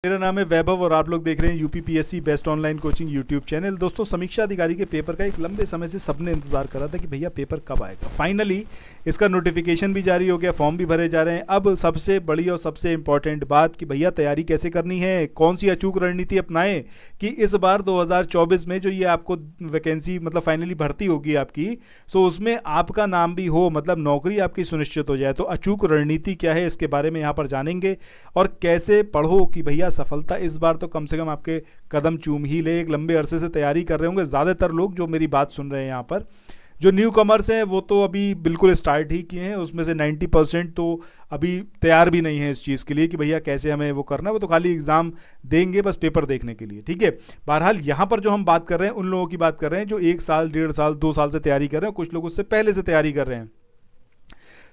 मेरा नाम है वैभव और आप लोग देख रहे हैं UPPSC best online coaching YouTube channel. दोस्तों, समीक्षा अधिकारी के पेपर का एक लंबे समय से सबने इंतजार करा था कि भैया पेपर कब आएगा। फाइनली इसका नोटिफिकेशन भी जारी हो गया, फॉर्म भी भरे जा रहे हैं। अब सबसे बड़ी और सबसे इंपॉर्टेंट बात कि भैया तैयारी कैसे करनी है, कौन सी अचूक रणनीति अपनाएं कि इस बार 2024 में जो ये आपको वैकेंसी मतलब फाइनली भर्ती होगी आपकी, सो उसमें आपका नाम भी हो, मतलब नौकरी आपकी सुनिश्चित हो जाए। तो अचूक रणनीति क्या है इसके बारे में यहाँ पर जानेंगे और कैसे पढ़ो कि भैया सफलता इस बार तो कम से कम आपके कदम चूम ही ले। एक लंबे अरसे से तैयारी कर रहे होंगे ज़्यादातर लोग जो मेरी बात सुन रहे हैं यहाँ पर। जो न्यू कमर्स हैं वो तो अभी बिल्कुल स्टार्ट ही किए हैं, उसमें से 90% तो अभी तैयार भी नहीं है इस चीज़ के लिए कि भैया कैसे हमें वो करना है। वो तो खाली एग्ज़ाम देंगे बस पेपर देखने के लिए, ठीक है। बहरहाल यहाँ पर जो हम बात कर रहे हैं उन लोगों की बात कर रहे हैं जो 1 साल, 1.5 साल, 2 साल से तैयारी कर रहे हैं। कुछ लोग उससे पहले से तैयारी कर रहे हैं।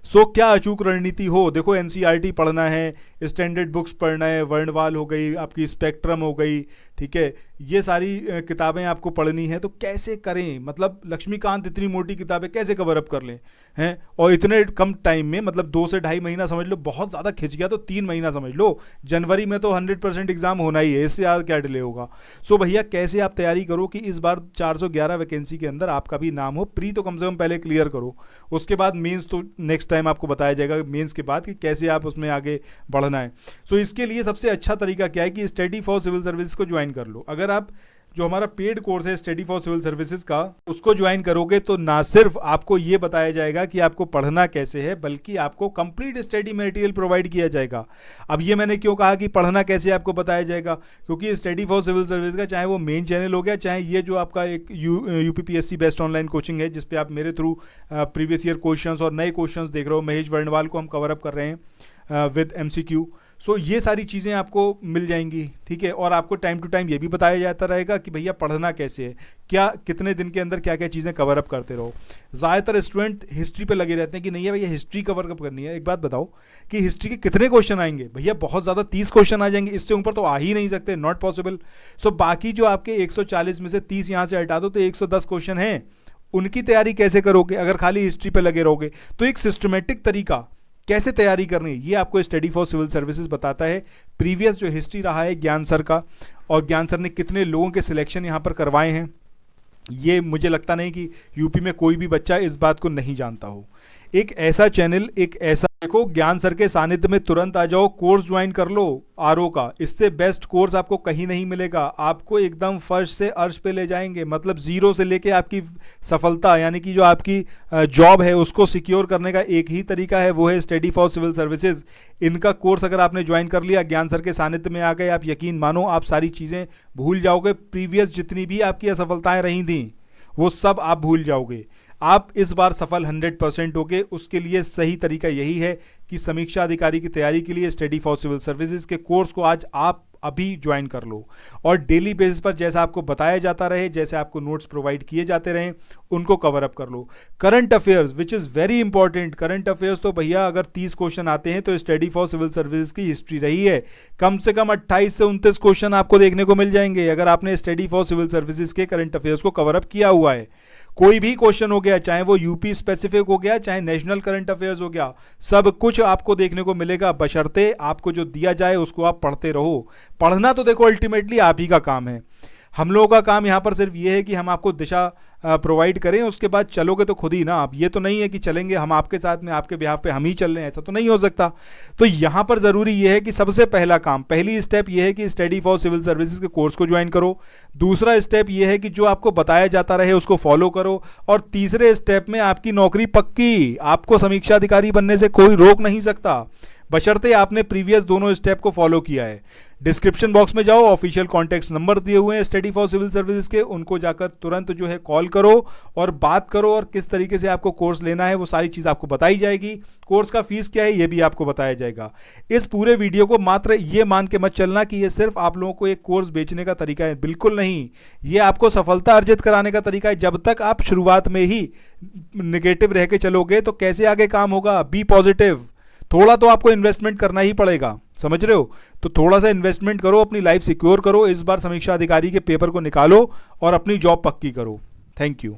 सो क्या अचूक रणनीति हो? देखो, एनसीईआरटी पढ़ना है, स्टैंडर्ड बुक्स पढ़ना है, वर्णवाल हो गई, आपकी स्पेक्ट्रम हो गई, ठीक है, ये सारी किताबें आपको पढ़नी है। तो कैसे करें, मतलब लक्ष्मीकांत इतनी मोटी किताबें कैसे कवर अप कर लें हैं, और इतने कम टाइम में, मतलब 2 से ढाई महीना समझ लो, बहुत ज़्यादा खिंच गया तो 3 महीना समझ लो। जनवरी में तो 100% एग्जाम होना ही है, इससे ज़्यादा क्या डिले होगा। सो भैया कैसे आप तैयारी करो कि इस बार 411 वैकेंसी के अंदर आपका भी नाम हो। प्री तो कम से कम पहले क्लियर करो, उसके बाद मेंस तो नेक्स्ट टाइम आपको बताया जाएगा मेंस के बाद कि कैसे आप उसमें आगे बढ़ना है। सो इसके लिए सबसे अच्छा तरीका क्या है कि स्टडी फॉर सिविल सर्विसेज को ज्वाइन कर लो। अगर आप जो हमारा पेड कोर्स है स्टडी फॉर सिविल सर्विसेज का, उसको ज्वाइन करोगे तो ना सिर्फ आपको ये बताया जाएगा कि आपको पढ़ना कैसे है, बल्कि आपको कंप्लीट स्टडी मटेरियल प्रोवाइड किया जाएगा। अब ये मैंने क्यों कहा कि पढ़ना कैसे आपको बताया जाएगा, क्योंकि स्टडी फॉर सिविल सर्विस का चाहे वो मेन चैनल हो गया, चाहे ये जो आपका एक यूपीपीएससी बेस्ट ऑनलाइन कोचिंग है जिसपे आप मेरे थ्रू प्रीवियस ईयर क्वेश्चंस और नए क्वेश्चंस देख रहे हो, महेश वर्णवाल को हम कवर अप कर रहे हैं विद MCQ। सो ये सारी चीज़ें आपको मिल जाएंगी, ठीक है। और आपको टाइम टू टाइम ये भी बताया जाता रहेगा कि भैया पढ़ना कैसे है, क्या कितने दिन के अंदर क्या क्या चीज़ें कवर अप करते रहो। ज़्यादातर स्टूडेंट हिस्ट्री पे लगे रहते हैं कि नहीं है भैया हिस्ट्री कवर अप करनी है। एक बात बताओ कि हिस्ट्री के कितने क्वेश्चन आएंगे? भैया बहुत ज़्यादा 30 क्वेश्चन आ जाएंगे, इससे ऊपर तो आ ही नहीं सकते, नॉट पॉसिबल। सो बाकी जो आपके 140 में से 30 यहाँ से हटा दो तो 110 क्वेश्चन हैं, उनकी तैयारी कैसे करोगे अगर खाली हिस्ट्री पे लगे रहोगे? तो एक सिस्टमेटिक तरीका कैसे तैयारी करनी है ये आपको स्टडी फॉर सिविल सर्विसेज बताता है। प्रीवियस जो हिस्ट्री रहा है ज्ञान सर का, और ज्ञान सर ने कितने लोगों के सिलेक्शन यहाँ पर करवाए हैं, ये मुझे लगता नहीं कि यूपी में कोई भी बच्चा इस बात को नहीं जानता हो। एक ऐसा चैनल, एक ऐसा, देखो ज्ञान सर के सानिध्य में तुरंत आ जाओ, कोर्स ज्वाइन कर लो RO का। इससे बेस्ट कोर्स आपको कहीं नहीं मिलेगा। आपको एकदम फर्श से अर्श पे ले जाएंगे, मतलब जीरो से लेके आपकी सफलता यानी कि जो आपकी जॉब है उसको सिक्योर करने का एक ही तरीका है, वो है स्टडी फॉर सिविल सर्विसेज। इनका कोर्स अगर आपने ज्वाइन कर लिया, ज्ञान सर के सानिध्य में आ गए, आप यकीन मानो आप सारी चीज़ें भूल जाओगे। प्रीवियस जितनी भी आपकी असफलताएँ रही थी वो सब आप भूल जाओगे। आप इस बार सफल 100% होगे। उसके लिए सही तरीका यही है कि समीक्षा अधिकारी की तैयारी के लिए स्टडी फॉर सिविल सर्विसेज के कोर्स को आज आप अभी ज्वाइन कर लो, और डेली बेसिस पर जैसा आपको बताया जाता रहे, जैसे आपको नोट्स प्रोवाइड किए जाते रहें, उनको कवर अप कर लो। Current affairs which is very important. Current affairs तो भैया अगर 30 क्वेश्चन आते हैं तो स्टडी फॉर सिविल सर्विसेज की हिस्ट्री रही है, कम से कम 28 से 29 क्वेश्चन आपको देखने को मिल जाएंगे अगर आपने स्टडी फॉर सिविल सर्विसेज के करंट अफेयर्स को कवर अप किया हुआ है। कोई भी क्वेश्चन हो गया, चाहे वो यूपी स्पेसिफिक हो गया, चाहे नेशनल करंट अफेयर्स हो गया, सब कुछ आपको देखने को मिलेगा, बशर्ते आपको जो दिया जाए उसको आप पढ़ते रहो। पढ़ना तो देखो अल्टीमेटली आप ही का काम है। हम लोगों का काम यहाँ पर सिर्फ ये है कि हम आपको दिशा प्रोवाइड करें, उसके बाद चलोगे तो खुद ही ना। आप ये तो नहीं है कि चलेंगे हम आपके साथ में, आपके बिहाफ पे हम ही चल रहे हैं, ऐसा तो नहीं हो सकता। तो यहाँ पर ज़रूरी ये है कि सबसे पहला काम, पहली स्टेप ये है कि स्टडी फॉर सिविल सर्विसेज के कोर्स को ज्वाइन करो। दूसरा स्टेप ये है कि जो आपको बताया जाता रहे उसको फॉलो करो। और तीसरे स्टेप में आपकी नौकरी पक्की, आपको समीक्षा अधिकारी बनने से कोई रोक नहीं सकता, बशर्ते आपने प्रीवियस दोनों स्टेप को फॉलो किया है। डिस्क्रिप्शन बॉक्स में जाओ, ऑफिशियल कॉन्टैक्ट नंबर दिए हुए हैं स्टडी फॉर सिविल सर्विसेज के, उनको जाकर तुरंत जो है कॉल करो और बात करो, और किस तरीके से आपको कोर्स लेना है वो सारी चीज़ आपको बताई जाएगी। कोर्स का फीस क्या है ये भी आपको बताया जाएगा। इस पूरे वीडियो को मात्र ये मान के मत चलना कि ये सिर्फ आप लोगों को एक कोर्स बेचने का तरीका है, बिल्कुल नहीं। ये आपको सफलता अर्जित कराने का तरीका है। जब तक आप शुरुआत में ही नेगेटिव रह के चलोगे तो कैसे आगे काम होगा? Be positive. थोड़ा तो आपको इन्वेस्टमेंट करना ही पड़ेगा, समझ रहे हो? तो थोड़ा सा इन्वेस्टमेंट करो, अपनी लाइफ सिक्योर करो, इस बार समीक्षा अधिकारी के पेपर को निकालो और अपनी जॉब पक्की करो। Thank you.